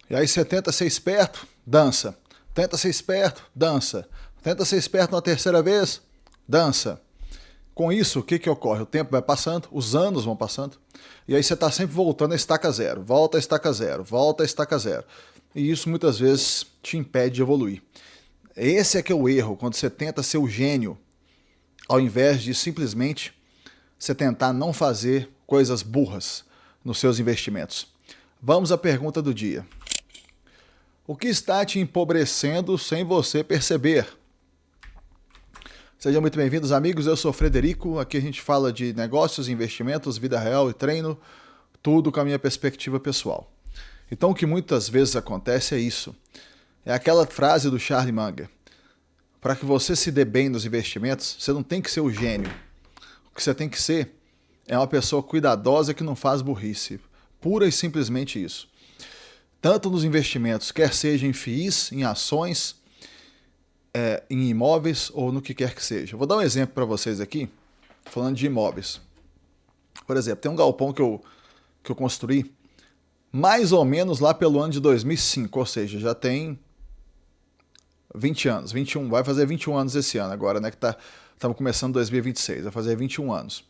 E aí você tenta ser esperto, dança. Tenta ser esperto, dança. Tenta ser esperto na terceira vez, dança. Com isso, o que, que ocorre? O tempo vai passando, os anos vão passando, e aí você está sempre voltando a estaca zero. Volta a estaca zero, volta a estaca zero. E isso muitas vezes te impede de evoluir. Esse é que é o erro, quando você tenta ser o gênio, ao invés de simplesmente você tentar não fazer coisas burras nos seus investimentos. Vamos à pergunta do dia. O que está te empobrecendo sem você perceber? Sejam muito bem-vindos, amigos. Eu sou o Frederico. Aqui a gente fala de negócios, investimentos, vida real e treino, tudo com a minha perspectiva pessoal. Então, o que muitas vezes acontece é isso. É aquela frase do Charlie Munger. Para que você se dê bem nos investimentos, você não tem que ser o gênio. O que você tem que ser é uma pessoa cuidadosa que não faz burrice. Pura e simplesmente isso. Tanto nos investimentos, quer seja em FIIs, em ações, em imóveis ou no que quer que seja. Vou dar um exemplo para vocês aqui, falando de imóveis. Por exemplo, tem um galpão que eu construí mais ou menos lá pelo ano de 2005, ou seja, já tem 20 anos, 21, vai fazer 21 anos esse ano agora, né, que estamos começando 2026, vai fazer 21 anos.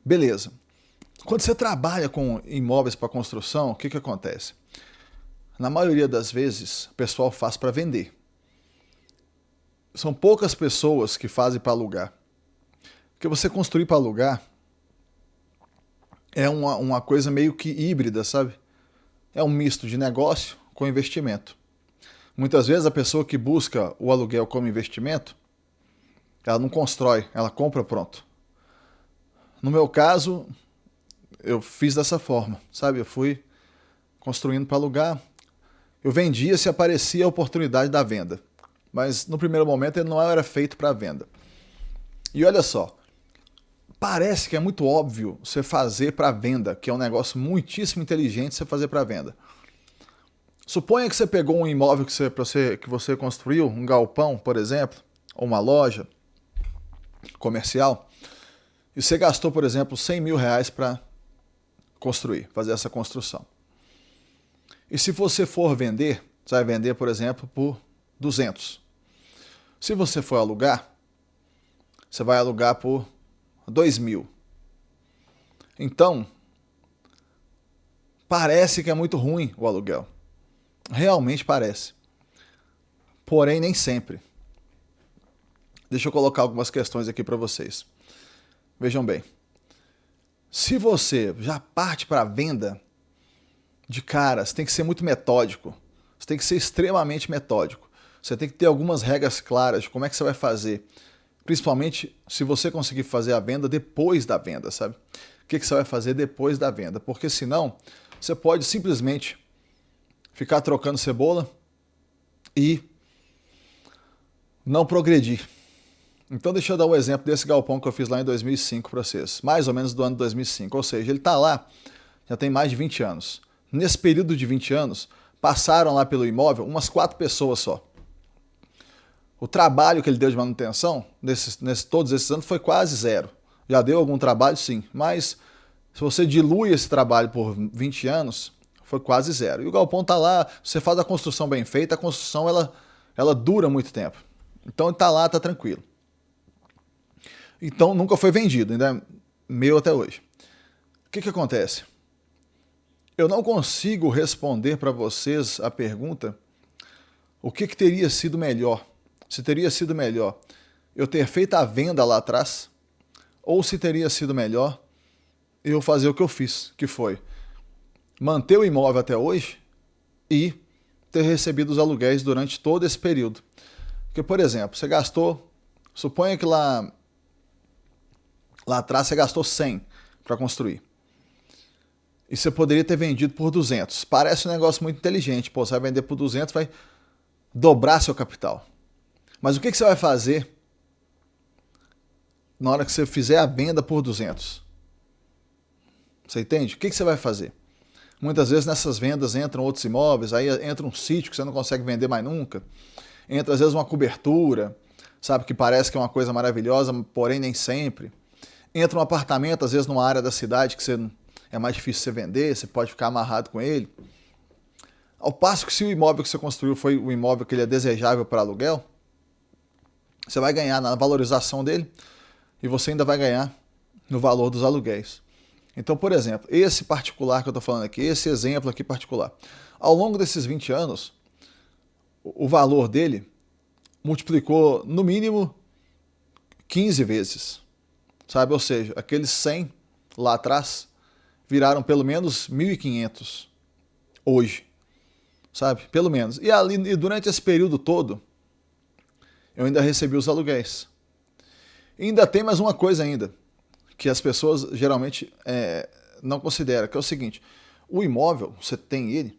Beleza. Quando você trabalha com imóveis para construção, o que acontece? Na maioria das vezes, o pessoal faz para vender. São poucas pessoas que fazem para alugar. Porque você construir para alugar é uma coisa meio que híbrida, sabe? É um misto de negócio com investimento. Muitas vezes a pessoa que busca o aluguel como investimento, ela não constrói, ela compra pronto. No meu caso, eu fiz dessa forma, sabe? Eu fui construindo para alugar. Eu vendia se aparecia a oportunidade da venda. Mas no primeiro momento ele não era feito para venda. E olha só, parece que é muito óbvio você fazer para venda, que é um negócio muitíssimo inteligente você fazer para venda. Suponha que você pegou um imóvel que você construiu, um galpão, por exemplo, ou uma loja comercial, e você gastou, por exemplo, 100 mil reais para construir, fazer essa construção. E se você for vender, você vai vender, por exemplo, por 200. Se você for alugar, você vai alugar por 2 mil. Então, parece que é muito ruim o aluguel. Realmente parece. Porém, nem sempre. Deixa eu colocar algumas questões aqui para vocês. Vejam bem. Se você já parte para a venda de cara, você tem que ser muito metódico. Você tem que ser extremamente metódico. Você tem que ter algumas regras claras de como é que você vai fazer. Principalmente se você conseguir fazer a venda depois da venda, sabe? O que você vai fazer depois da venda? Porque senão, você pode simplesmente ficar trocando cebola e não progredir. Então deixa eu dar um exemplo desse galpão que eu fiz lá em 2005 para vocês. Mais ou menos do ano de 2005. Ou seja, ele está lá já tem mais de 20 anos. Nesse período de 20 anos, passaram lá pelo imóvel umas 4 pessoas só. O trabalho que ele deu de manutenção, todos esses anos, foi quase zero. Já deu algum trabalho, sim, mas se você dilui esse trabalho por 20 anos, foi quase zero. E o galpão está lá, você faz a construção bem feita, a construção ela dura muito tempo. Então ele está lá, está tranquilo. Então nunca foi vendido, ainda é meu até hoje. O que acontece? Eu não consigo responder para vocês a pergunta o que teria sido melhor. Se teria sido melhor eu ter feito a venda lá atrás, ou se teria sido melhor eu fazer o que eu fiz, que foi manter o imóvel até hoje e ter recebido os aluguéis durante todo esse período. Porque, por exemplo, você gastou, suponha que lá atrás você gastou 100 para construir. E você poderia ter vendido por 200. Parece um negócio muito inteligente. Pô, você vai vender por 200, vai dobrar seu capital. Mas o que você vai fazer na hora que você fizer a venda por 200? Você entende? O que você vai fazer? Muitas vezes nessas vendas entram outros imóveis, aí entra um sítio que você não consegue vender mais nunca. Entra às vezes uma cobertura, sabe, que parece que é uma coisa maravilhosa, porém nem sempre. Entra um apartamento, às vezes numa área da cidade que é mais difícil você vender, você pode ficar amarrado com ele. Ao passo que se o imóvel que você construiu foi o imóvel que ele é desejável para aluguel, você vai ganhar na valorização dele e você ainda vai ganhar no valor dos aluguéis. Então, por exemplo, esse particular que eu estou falando aqui, esse exemplo aqui particular, ao longo desses 20 anos, o valor dele multiplicou no mínimo 15 vezes, sabe? Ou seja, aqueles 100 lá atrás viraram pelo menos 1.500 hoje, sabe? Pelo menos. E durante esse período todo, eu ainda recebi os aluguéis. E ainda tem mais uma coisa ainda, que as pessoas geralmente não consideram, que é o seguinte: o imóvel, você tem ele,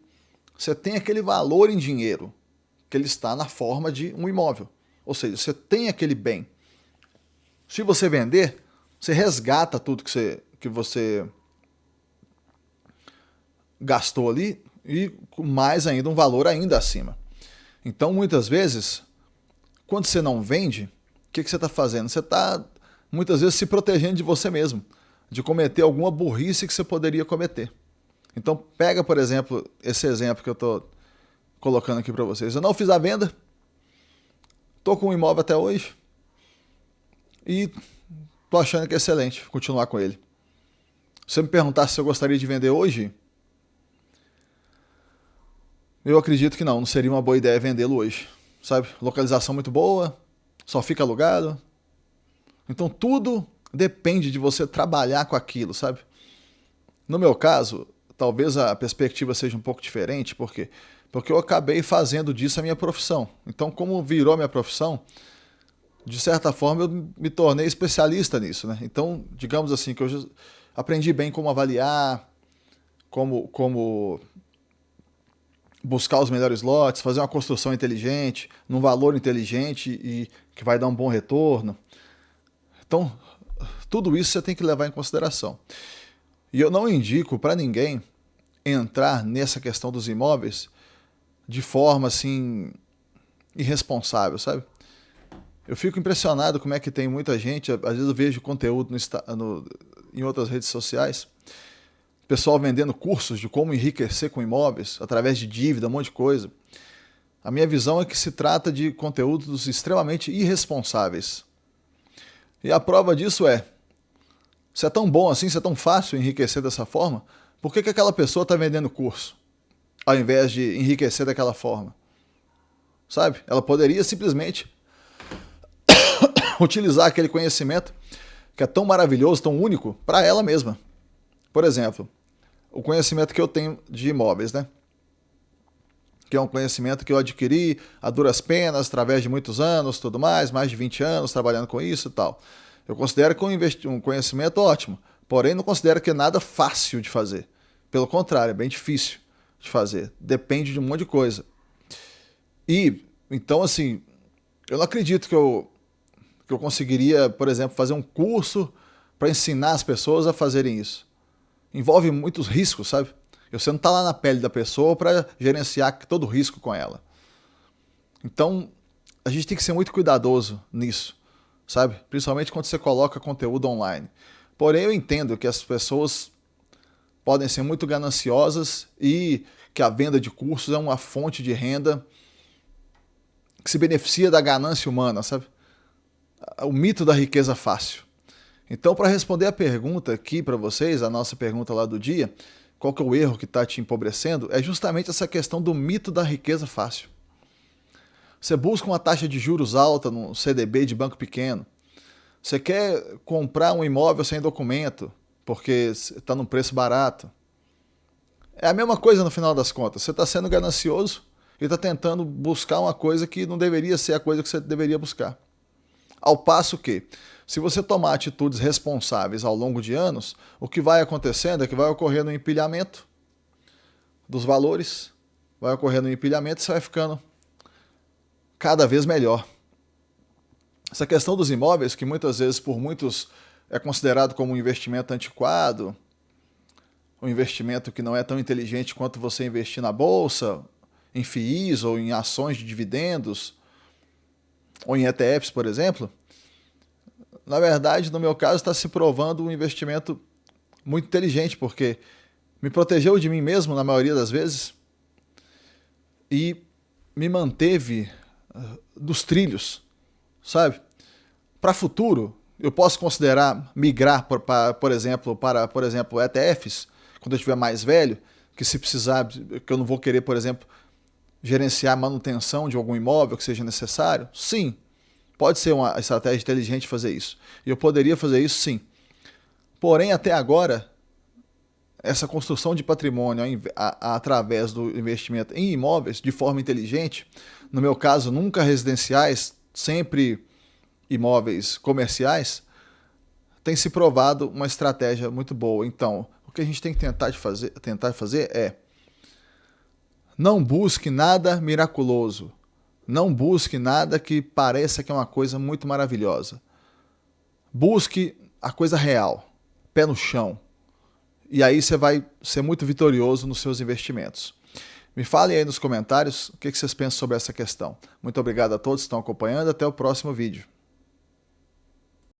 você tem aquele valor em dinheiro, que ele está na forma de um imóvel. Ou seja, você tem aquele bem. Se você vender, você resgata tudo que você gastou ali e mais ainda um valor ainda acima. Então, muitas vezes, quando você não vende, o que você está fazendo? Você está, muitas vezes, se protegendo de você mesmo, de cometer alguma burrice que você poderia cometer. Então, pega, por exemplo, esse exemplo que eu estou colocando aqui para vocês. Eu não fiz a venda, estou com um imóvel até hoje e estou achando que é excelente continuar com ele. Se você me perguntasse se eu gostaria de vender hoje, eu acredito que não seria uma boa ideia vendê-lo hoje, sabe? Localização muito boa, só fica alugado. Então tudo depende de você trabalhar com aquilo, sabe? No meu caso, talvez a perspectiva seja um pouco diferente, por quê? Porque eu acabei fazendo disso a minha profissão. Então, como virou a minha profissão, de certa forma eu me tornei especialista nisso, né? Então, digamos assim, que eu já aprendi bem como avaliar, como buscar os melhores lotes, fazer uma construção inteligente, num valor inteligente e que vai dar um bom retorno. Então, tudo isso você tem que levar em consideração. E eu não indico para ninguém entrar nessa questão dos imóveis de forma assim irresponsável, sabe? Eu fico impressionado como é que tem muita gente, às vezes eu vejo conteúdo em outras redes sociais, pessoal vendendo cursos de como enriquecer com imóveis, através de dívida, um monte de coisa. A minha visão é que se trata de conteúdos extremamente irresponsáveis. E a prova disso se é tão bom assim, se é tão fácil enriquecer dessa forma, por que aquela pessoa está vendendo curso, ao invés de enriquecer daquela forma? Sabe? Ela poderia simplesmente utilizar aquele conhecimento que é tão maravilhoso, tão único, para ela mesma. Por exemplo, o conhecimento que eu tenho de imóveis, né? Que é um conhecimento que eu adquiri a duras penas, através de muitos anos, tudo mais de 20 anos trabalhando com isso e tal. Eu considero que é um conhecimento ótimo, porém não considero que é nada fácil de fazer. Pelo contrário, é bem difícil de fazer. Depende de um monte de coisa. E, então, assim, eu não acredito que eu conseguiria, por exemplo, fazer um curso para ensinar as pessoas a fazerem isso. Envolve muitos riscos, sabe? Você não está lá na pele da pessoa para gerenciar todo o risco com ela. Então, a gente tem que ser muito cuidadoso nisso, sabe? Principalmente quando você coloca conteúdo online. Porém, eu entendo que as pessoas podem ser muito gananciosas e que a venda de cursos é uma fonte de renda que se beneficia da ganância humana, sabe? O mito da riqueza fácil. Então, para responder a pergunta aqui para vocês, a nossa pergunta lá do dia, qual que é o erro que está te empobrecendo, é justamente essa questão do mito da riqueza fácil. Você busca uma taxa de juros alta no CDB de banco pequeno. Você quer comprar um imóvel sem documento, porque está num preço barato. É a mesma coisa no final das contas. Você está sendo ganancioso e está tentando buscar uma coisa que não deveria ser a coisa que você deveria buscar. Ao passo que, se você tomar atitudes responsáveis ao longo de anos, o que vai acontecendo é que vai ocorrendo um empilhamento dos valores, vai ocorrendo um empilhamento e você vai ficando cada vez melhor. Essa questão dos imóveis, que muitas vezes por muitos é considerado como um investimento antiquado, um investimento que não é tão inteligente quanto você investir na bolsa, em FIIs ou em ações de dividendos, ou em ETFs, por exemplo, na verdade, no meu caso, está se provando um investimento muito inteligente, porque me protegeu de mim mesmo na maioria das vezes, e me manteve dos trilhos, sabe? Para futuro, eu posso considerar migrar, por exemplo, para ETFs, quando eu estiver mais velho, que se precisar, que eu não vou querer, por exemplo, gerenciar a manutenção de algum imóvel que seja necessário? Sim, pode ser uma estratégia inteligente fazer isso. E eu poderia fazer isso, sim. Porém, até agora, essa construção de patrimônio através do investimento em imóveis de forma inteligente, no meu caso, nunca residenciais, sempre imóveis comerciais, tem se provado uma estratégia muito boa. Então, o que a gente tem que tentar fazer é: não busque nada miraculoso, não busque nada que pareça que é uma coisa muito maravilhosa. Busque a coisa real, pé no chão. E aí você vai ser muito vitorioso nos seus investimentos. Me falem aí nos comentários o que vocês pensam sobre essa questão. Muito obrigado a todos que estão acompanhando. Até o próximo vídeo.